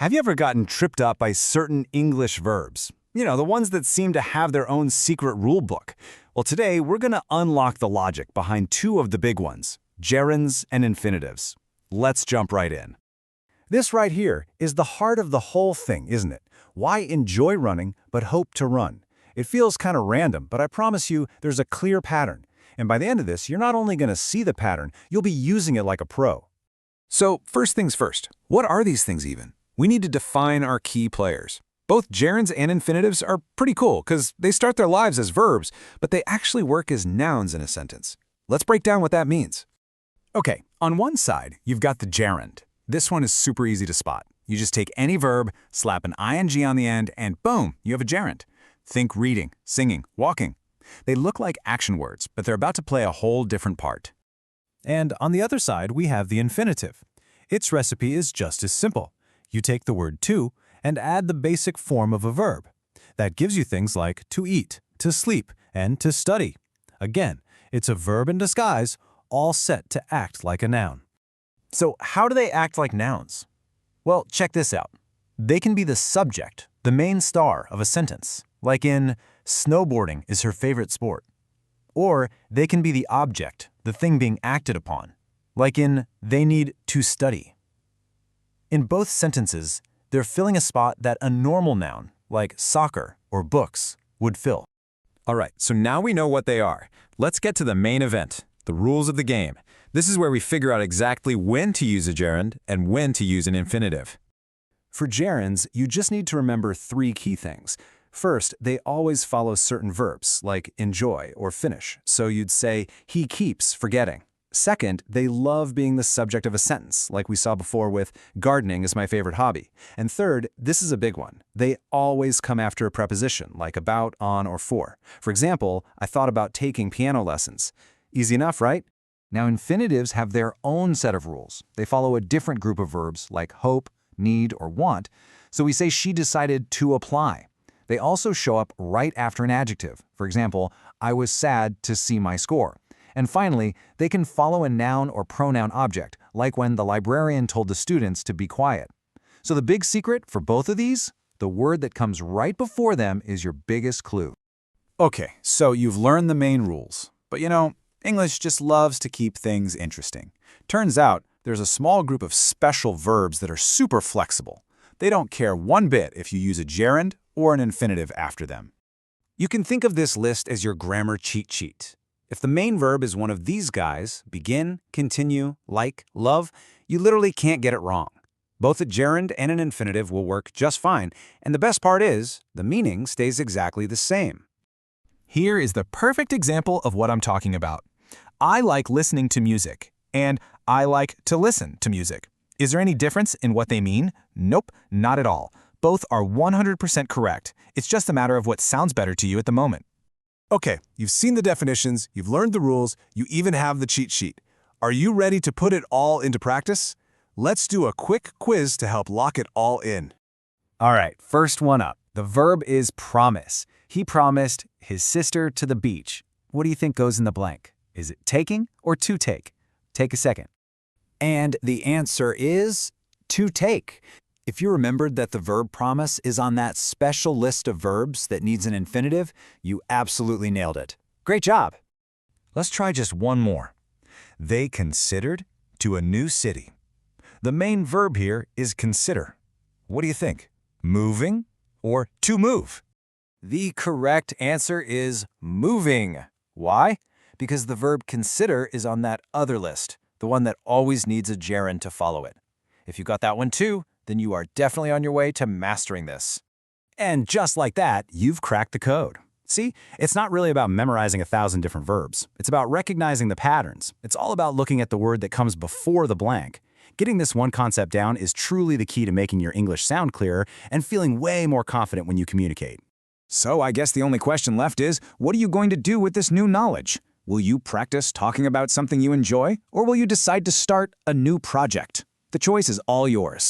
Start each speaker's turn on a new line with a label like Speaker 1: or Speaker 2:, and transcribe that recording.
Speaker 1: Have you ever gotten tripped up by certain English verbs? You know, the ones that seem to have their own secret rule book. Well, today we're going to unlock the logic behind two of the big ones, gerunds and infinitives. Let's jump right in. This right here is the heart of the whole thing, isn't it? Why enjoy running but hope to run? It feels kind of random, but I promise you there's a clear pattern. And by the end of this, you're not only going to see the pattern, you'll be using it like a pro.
Speaker 2: So first things first, what are these things even? We need to define our key players. Both gerunds and infinitives are pretty cool because they start their lives as verbs, but they actually work as nouns in a sentence. Let's break down what that means.
Speaker 1: Okay, on one side, you've got the gerund. This one is super easy to spot. You just take any verb, slap an ing on the end, and boom, you have a gerund. Think reading, singing, walking. They look like action words, but they're about to play a whole different part.
Speaker 3: And on the other side, we have the infinitive. Its recipe is just as simple. You take the word to and add the basic form of a verb. That gives you things like to eat, to sleep, and to study. Again, it's a verb in disguise, all set to act like a noun.
Speaker 1: So how do they act like nouns? Well, check this out. They can be the subject, the main star of a sentence, like in snowboarding is her favorite sport. Or they can be the object, the thing being acted upon, like in they need to study. In both sentences, they're filling a spot that a normal noun, like soccer or books, would fill.
Speaker 2: All right, so now we know what they are. Let's get to the main event, the rules of the game. This is where we figure out exactly when to use a gerund and when to use an infinitive.
Speaker 1: For gerunds, you just need to remember three key things. First, they always follow certain verbs, like enjoy or finish, so you'd say, he keeps forgetting. Second, they love being the subject of a sentence, like we saw before with gardening is my favorite hobby. And third, this is a big one. They always come after a preposition, like about, on, or for. For example, I thought about taking piano lessons. Easy enough, right? Now, infinitives have their own set of rules. They follow a different group of verbs, like hope, need, or want. So we say she decided to apply. They also show up right after an adjective. For example, I was sad to see my score. And finally, they can follow a noun or pronoun object, like when the librarian told the students to be quiet. So the big secret for both of these, the word that comes right before them is your biggest clue. Okay, so you've learned the main rules. But you know, English just loves to keep things interesting. Turns out, there's a small group of special verbs that are super flexible. They don't care one bit if you use a gerund or an infinitive after them. You can think of this list as your grammar cheat sheet. If the main verb is one of these guys, begin, continue, like, love, you literally can't get it wrong. Both a gerund and an infinitive will work just fine, and the best part is, the meaning stays exactly the same.
Speaker 3: Here is the perfect example of what I'm talking about. I like listening to music, and I like to listen to music. Is there any difference in what they mean? Nope, not at all. Both are 100% correct. It's just a matter of what sounds better to you at the moment.
Speaker 4: Okay, you've seen the definitions, you've learned the rules, you even have the cheat sheet. Are you ready to put it all into practice? Let's do a quick quiz to help lock it all in.
Speaker 1: All right, first one up. The verb is promise. He promised his sister to the beach. What do you think goes in the blank? Is it taking or to take? Take a second. And the answer is to take. If you remembered that the verb promise is on that special list of verbs that needs an infinitive, you absolutely nailed it. Great job. Let's try just one more. They considered to a new city. The main verb here is consider. What do you think? Moving or to move? The correct answer is moving. Why? Because the verb consider is on that other list, the one that always needs a gerund to follow it. If you got that one too, then you are definitely on your way to mastering this. And just like that, you've cracked the code. See, it's not really about memorizing 1,000 different verbs. It's about recognizing the patterns. It's all about looking at the word that comes before the blank. Getting this one concept down is truly the key to making your English sound clearer and feeling way more confident when you communicate. So I guess the only question left is, what are you going to do with this new knowledge? Will you practice talking about something you enjoy, or will you decide to start a new project? The choice is all yours.